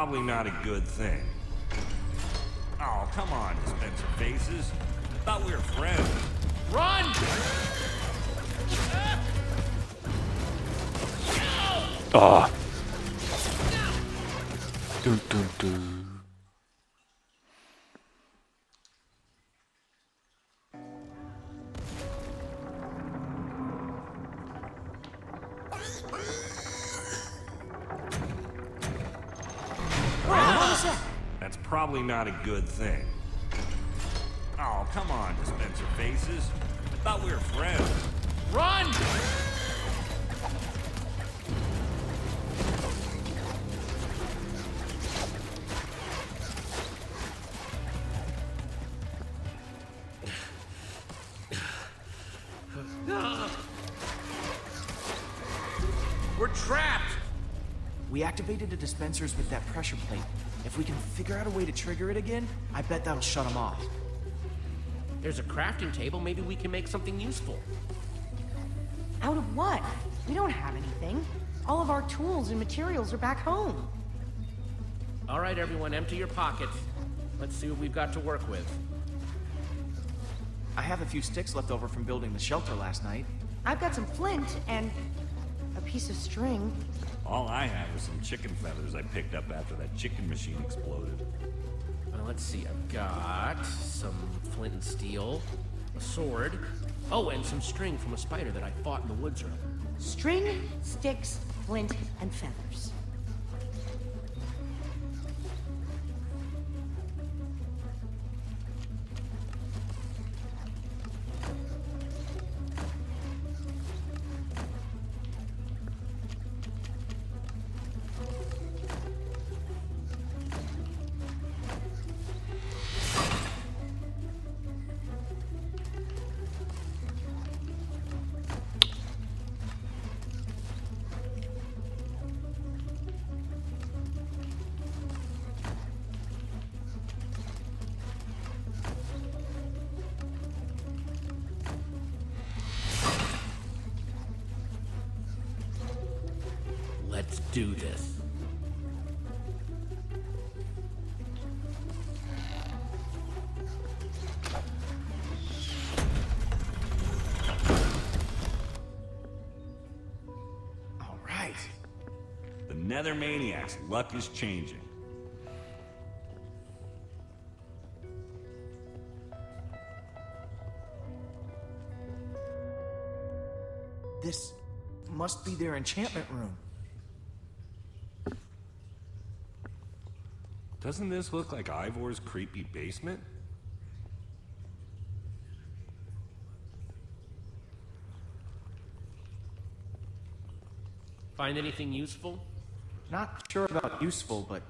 probably not a good thing. Oh, come on, Dispenser Faces. I thought we were friends. Run! Ah. Dun, dun, dun. That's probably not a good thing. Oh, come on, Dispenser Faces. I thought we were friends. Run! We're trapped! We activated the dispensers with that pressure plate. If we can figure out a way to trigger it again, I bet that'll shut them off. There's a crafting table. Maybe we can make something useful. Out of what? We don't have anything. All of our tools and materials are back home. All right, everyone, empty your pockets. Let's see what we've got to work with. I have a few sticks left over from building the shelter last night. I've got some flint and a piece of string. All I have is some chicken feathers I picked up after that chicken machine exploded. Well, let's see. I've got some flint and steel, a sword, oh, and some string from a spider that I fought in the woods earlier. String, sticks, flint, and feathers. Let's do this. All right. The Nether Maniac's luck is changing. This must be their enchantment room. Doesn't this look like Ivor's creepy basement? Find anything useful? Not sure about useful, but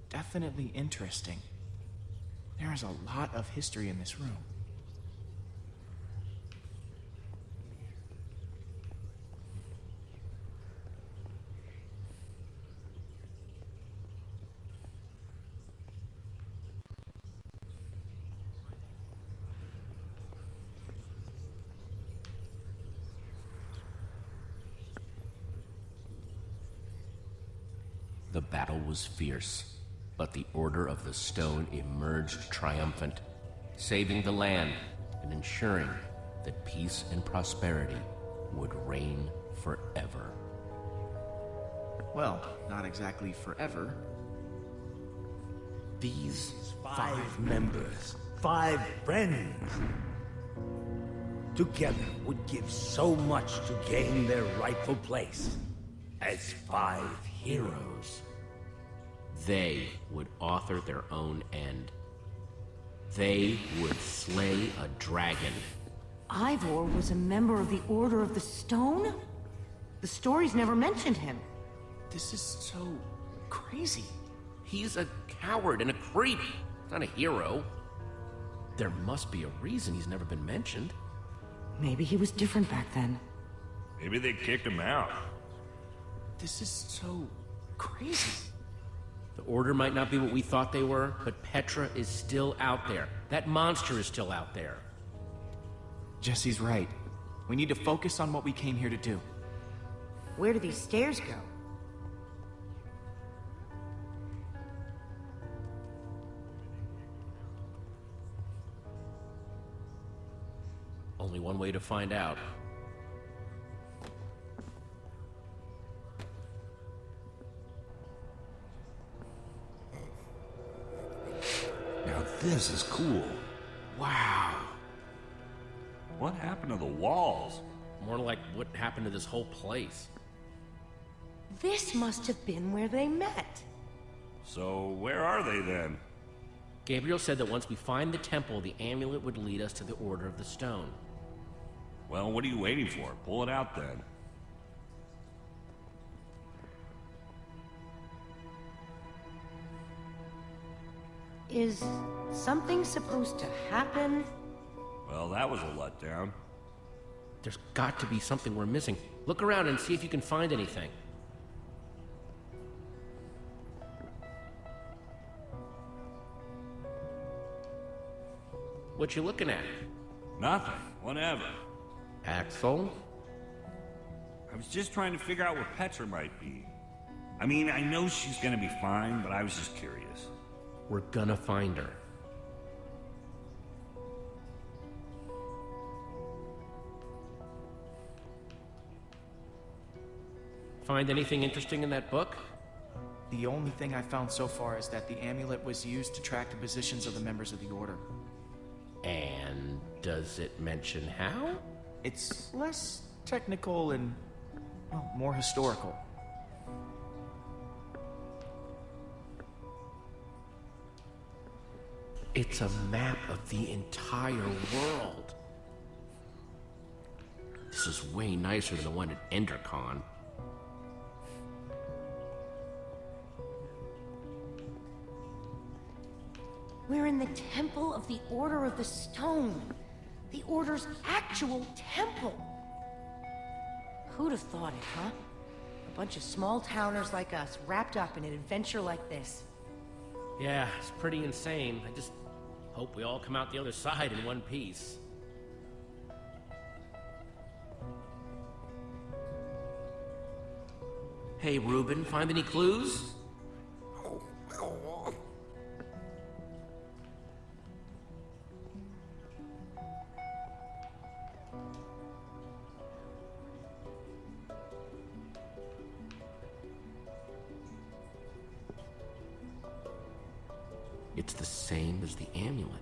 definitely interesting. There is a lot of history in this room. The battle was fierce, but the Order of the Stone emerged triumphant, saving the land and ensuring that peace and prosperity would reign forever. Well, not exactly forever. These 5 members, 5 friends, together would give so much to gain their rightful place as 5 heroes. They would author their own end. They would slay a dragon. Ivor was a member of the Order of the Stone? The stories never mentioned him. This is so crazy. He's a coward and a creep, not a hero. There must be a reason he's never been mentioned. Maybe he was different back then. Maybe they kicked him out. This is so crazy. The Order might not be what we thought they were, but Petra is still out there. That monster is still out there. Jesse's right. We need to focus on what we came here to do. Where do these stairs go? Only one way to find out. Now this is cool. Wow. What happened to the walls? More like what happened to this whole place. This must have been where they met. So where are they then? Gabriel said that once we find the temple, the amulet would lead us to the Order of the Stone. Well, what are you waiting for? Pull it out then. Is something supposed to happen? Well, that was a letdown. There's got to be something we're missing. Look around and see if you can find anything. What you looking at? Nothing. Whatever. Axel? I was just trying to figure out where Petra might be. I mean, I know she's gonna be fine, but I was just curious. We're gonna find her. Find anything interesting in that book? The only thing I found so far is that the amulet was used to track the positions of the members of the Order. And does it mention how? It's less technical and, well, more historical. It's a map of the entire world. This is way nicer than the one at Endercon. We're in the Temple of the Order of the Stone. The Order's actual temple. Who'd have thought it, huh? A bunch of small-towners like us wrapped up in an adventure like this. Yeah, it's pretty insane. I just hope we all come out the other side in one piece. Hey, Reuben, find any clues? It's the same as the amulet.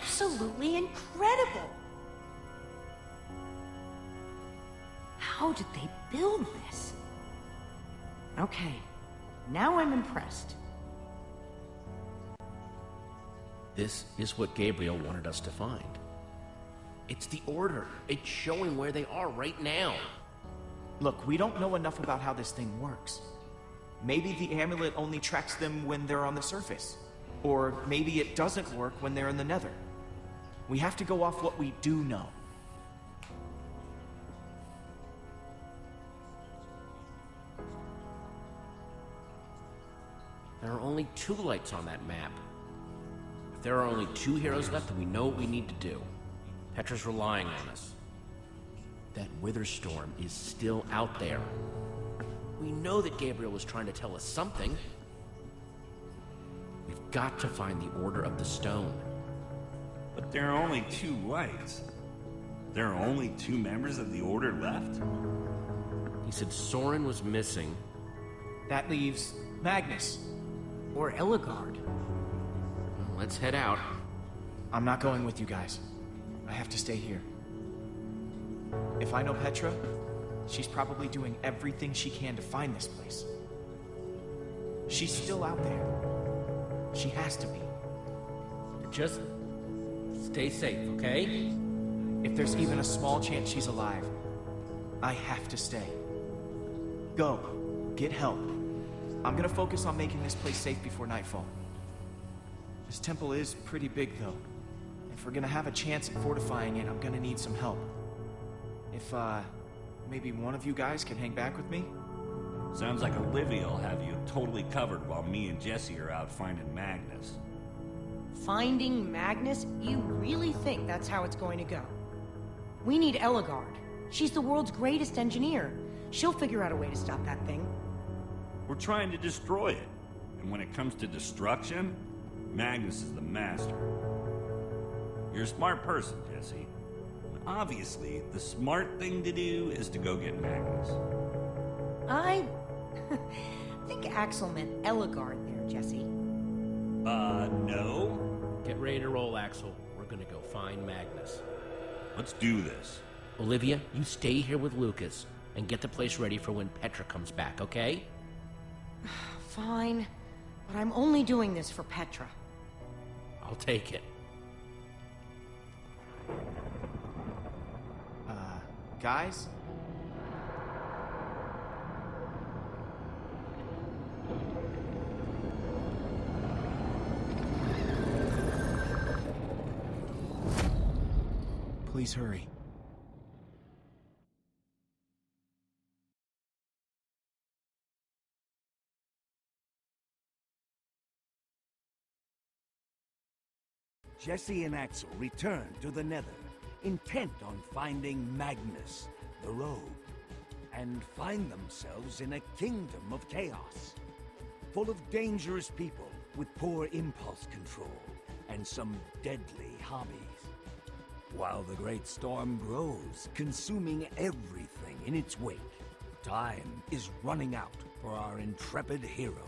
absolutely incredible! How did they build this? Okay, now I'm impressed. This is what Gabriel wanted us to find. It's the Order. It's showing where they are right now. Look, we don't know enough about how this thing works. Maybe the amulet only tracks them when they're on the surface. Or maybe it doesn't work when they're in the Nether. We have to go off what we do know. There are only 2 lights on that map. If there are only 2 heroes left, then we know what we need to do. Petra's relying on us. That Wither Storm is still out there. We know that Gabriel was trying to tell us something. We've got to find the Order of the Stone. But there are only 2 lights. There are only 2 members of the Order left? He said Soren was missing. That leaves Magnus. Or Ellegard. Well, let's head out. I'm not going with you guys. I have to stay here. If I know Petra, she's probably doing everything she can to find this place. She's still out there. She has to be. Just stay safe, okay? If there's even a small chance she's alive, I have to stay. Go. Get help. I'm gonna focus on making this place safe before nightfall. This temple is pretty big, though. If we're gonna have a chance at fortifying it, I'm gonna need some help. If, maybe one of you guys can hang back with me? Sounds like Olivia will have you totally covered while me and Jesse are out finding Magnus. Finding Magnus? You really think that's how it's going to go? We need Ellegard. She's the world's greatest engineer. She'll figure out a way to stop that thing. We're trying to destroy it. And when it comes to destruction, Magnus is the master. You're a smart person, Jesse. Obviously, the smart thing to do is to go get Magnus. I think Axel meant Ellegard there, Jesse. No. Get ready to roll, Axel. We're gonna go find Magnus. Let's do this. Olivia, you stay here with Lucas and get the place ready for when Petra comes back, okay? Fine, but I'm only doing this for Petra. I'll take it. Guys? Please hurry. Jesse and Axel return to the Nether, intent on finding Magnus, the Rogue, and find themselves in a kingdom of chaos, full of dangerous people with poor impulse control and some deadly hobbies. While the great storm grows, consuming everything in its wake, time is running out for our intrepid heroes.